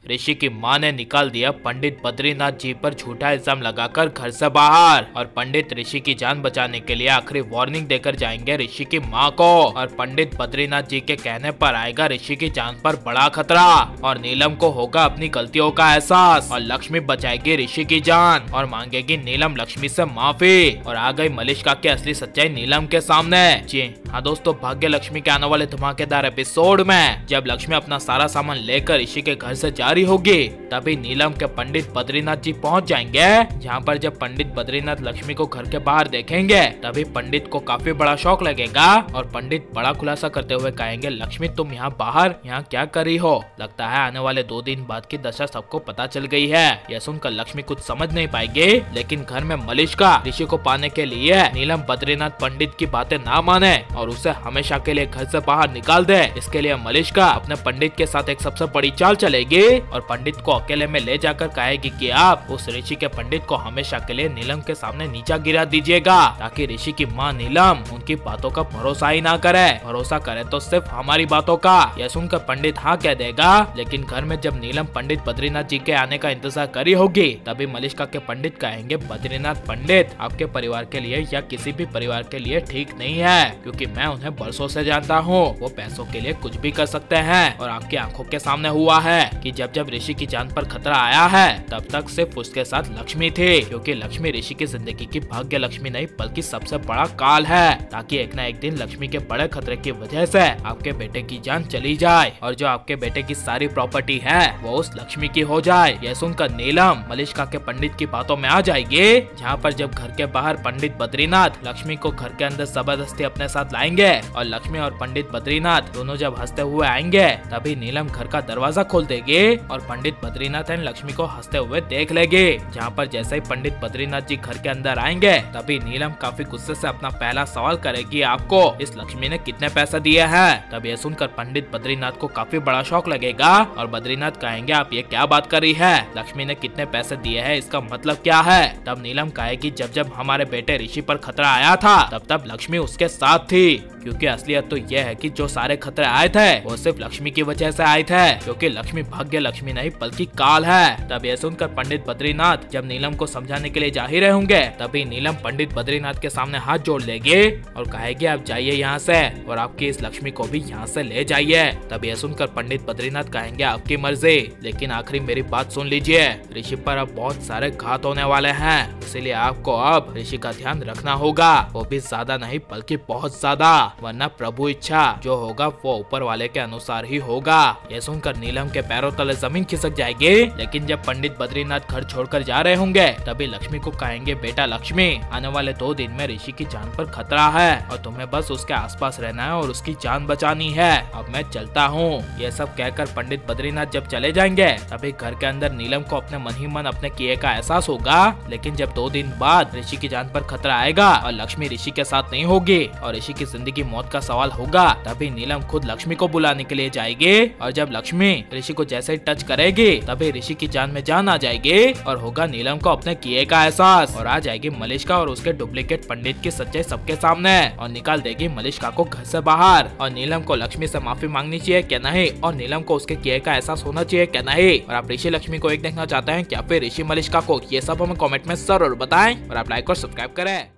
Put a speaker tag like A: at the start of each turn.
A: ऋषि की मां ने निकाल दिया पंडित बद्रीनाथ जी पर झूठा इल्जाम लगाकर घर से बाहर। और पंडित ऋषि की जान बचाने के लिए आखिरी वार्निंग देकर जाएंगे ऋषि की मां को। और पंडित बद्रीनाथ जी के कहने पर आएगा ऋषि की जान पर बड़ा खतरा और नीलम को होगा अपनी गलतियों का एहसास। और लक्ष्मी बचाएगी ऋषि की जान और मांगेगी नीलम लक्ष्मी से माफी। और आ गई मलिष्का की असली सच्चाई नीलम के सामने। जी हाँ दोस्तों, भाग्य लक्ष्मी के आने वाले धमाकेदार एपिसोड में जब लक्ष्मी अपना सारा सामान लेकर ऋषि के घर से जा रही होगी, तभी नीलम के पंडित बद्रीनाथ जी पहुंच जाएंगे। जहां पर जब पंडित बद्रीनाथ लक्ष्मी को घर के बाहर देखेंगे, तभी पंडित को काफी बड़ा शौक लगेगा और पंडित बड़ा खुलासा करते हुए कहेंगे, लक्ष्मी तुम यहाँ बाहर यहाँ क्या कर रही हो? लगता है आने वाले 2 दिन बाद की दशा सबको पता चल गई है। यह सुनकर लक्ष्मी कुछ समझ नहीं पाएगी, लेकिन घर में मलिष्का ऋषि को पाने के लिए नीलम बद्रीनाथ पंडित की बातें ना माने और उसे हमेशा के लिए घर से बाहर निकाल दे। इसके लिए मलिष्का अपने पंडित के साथ एक सबसे बड़ी चाल चलेगी और पंडित को अकेले में ले जाकर कहेगी कि आप उस ऋषि के पंडित को हमेशा के लिए नीलम के सामने नीचा गिरा दीजिएगा, ताकि ऋषि की मां नीलम उनकी बातों का भरोसा ही ना करे। भरोसा करे तो सिर्फ हमारी बातों का। यह सुनकर पंडित हाँ कह देगा, लेकिन घर में जब नीलम पंडित बद्रीनाथ जी के आने का इंतजार करी होगी, तभी मलिष्का के पंडित कहेंगे, बद्रीनाथ पंडित आपके परिवार के लिए या किसी भी परिवार के लिए ठीक नहीं है, क्योंकि मैं उन्हें बरसों से जानता हूँ। वो पैसों के लिए कुछ भी कर सकते हैं और आपकी आंखों के सामने हुआ है कि जब जब ऋषि की जान पर खतरा आया है, तब तक सिर्फ उसके साथ लक्ष्मी थी, क्योंकि लक्ष्मी ऋषि की जिंदगी की भाग्य लक्ष्मी नहीं बल्कि सबसे बड़ा काल है, ताकि एक न एक दिन लक्ष्मी के बड़े खतरे की वजह से आपके बेटे की जान चली जाए और जो आपके बेटे की सारी प्रॉपर्टी है वो उस लक्ष्मी की हो जाए। यह सुनकर नीलम मलिष्का के पंडित की बातों में आ जाएगी। जहाँ पर जब घर के बाहर पंडित बद्रीनाथ लक्ष्मी को घर के अंदर जबरदस्ती अपने साथ लाएंगे और लक्ष्मी और पंडित बद्रीनाथ दोनों जब हंसते हुए आएंगे, तभी नीलम घर का दरवाजा खोल देगी और पंडित बद्रीनाथ एंड लक्ष्मी को हंसते हुए देख लेगी। जहाँ पर जैसे ही पंडित बद्रीनाथ जी घर के अंदर आएंगे, तभी नीलम काफी गुस्से से अपना पहला सवाल करेगी, आपको इस लक्ष्मी ने कितने पैसे दिए हैं? तब ये सुनकर पंडित बद्रीनाथ को काफी बड़ा शौक लगेगा और बद्रीनाथ कहेंगे, आप ये क्या बात कर रही है? लक्ष्मी ने कितने पैसे दिए हैं, इसका मतलब क्या है? तब नीलम कहेगी, जब जब हमारे बेटे ऋषि पर खतरा आया था, तब तब लक्ष्मी उसके साथ थी, क्योंकि असलियत तो यह है कि जो सारे खतरे आए थे वो सिर्फ लक्ष्मी की वजह से आए थे, क्योंकि लक्ष्मी भाग्य लक्ष्मी नहीं बल्कि काल है। तब यह सुनकर पंडित बद्रीनाथ जब नीलम को समझाने के लिए जा ही रहे होंगे, तभी नीलम पंडित बद्रीनाथ के सामने हाथ जोड़ लेगी और कहेगी, आप जाइए यहाँ से और आपकी इस लक्ष्मी को भी यहाँ से ले जाइए। तब यह सुनकर पंडित बद्रीनाथ कहेंगे, आपकी मर्जी, लेकिन आखिरी मेरी बात सुन लीजिए। ऋषि पर अब बहुत सारे घात होने वाले हैं, इसीलिए आपको अब ऋषि का ध्यान रखना होगा, वो भी ज्यादा नहीं बल्कि बहुत ज्यादा, वरना प्रभु इच्छा जो होगा वो ऊपर वाले के अनुसार ही होगा। यह सुनकर नीलम के पैरों तले जमीन खिसक जाएगी। लेकिन जब पंडित बद्रीनाथ घर छोड़कर जा रहे होंगे, तभी लक्ष्मी को कहेंगे, बेटा लक्ष्मी, आने वाले 2 दिन में ऋषि की जान पर खतरा है और तुम्हें बस उसके आसपास रहना है और उसकी जान बचानी है। अब मैं चलता हूँ। यह सब कहकर पंडित बद्रीनाथ जब चले जाएंगे, तभी घर के अंदर नीलम को अपने मन ही मन अपने किए का एहसास होगा। लेकिन जब 2 दिन बाद ऋषि की जान पर खतरा आएगा और लक्ष्मी ऋषि के साथ नहीं होगी और ऋषि की जिंदगी मौत का सवाल होगा, तभी नीलम खुद लक्ष्मी को बुलाने के लिए जाएगी और जब लक्ष्मी ऋषि को जैसे ही टच करेगी, तभी ऋषि की जान में जान आ जाएगी और होगा नीलम को अपने किए का एहसास और आ जाएगी मलिष्का और उसके डुप्लीकेट पंडित की सच्चाई सबके सामने और निकाल देगी मलिष्का को घर से बाहर। और नीलम को लक्ष्मी से माफी मांगनी चाहिए क्या नहीं, और नीलम को उसके किए का एहसास होना चाहिए क्या नहीं, और आप ऋषि लक्ष्मी को एक देखना चाहते हैं क्या फिर ऋषि मलिष्का को, ये सब हमें कमेंट में जरूर बताएं और आप लाइक और सब्सक्राइब करें।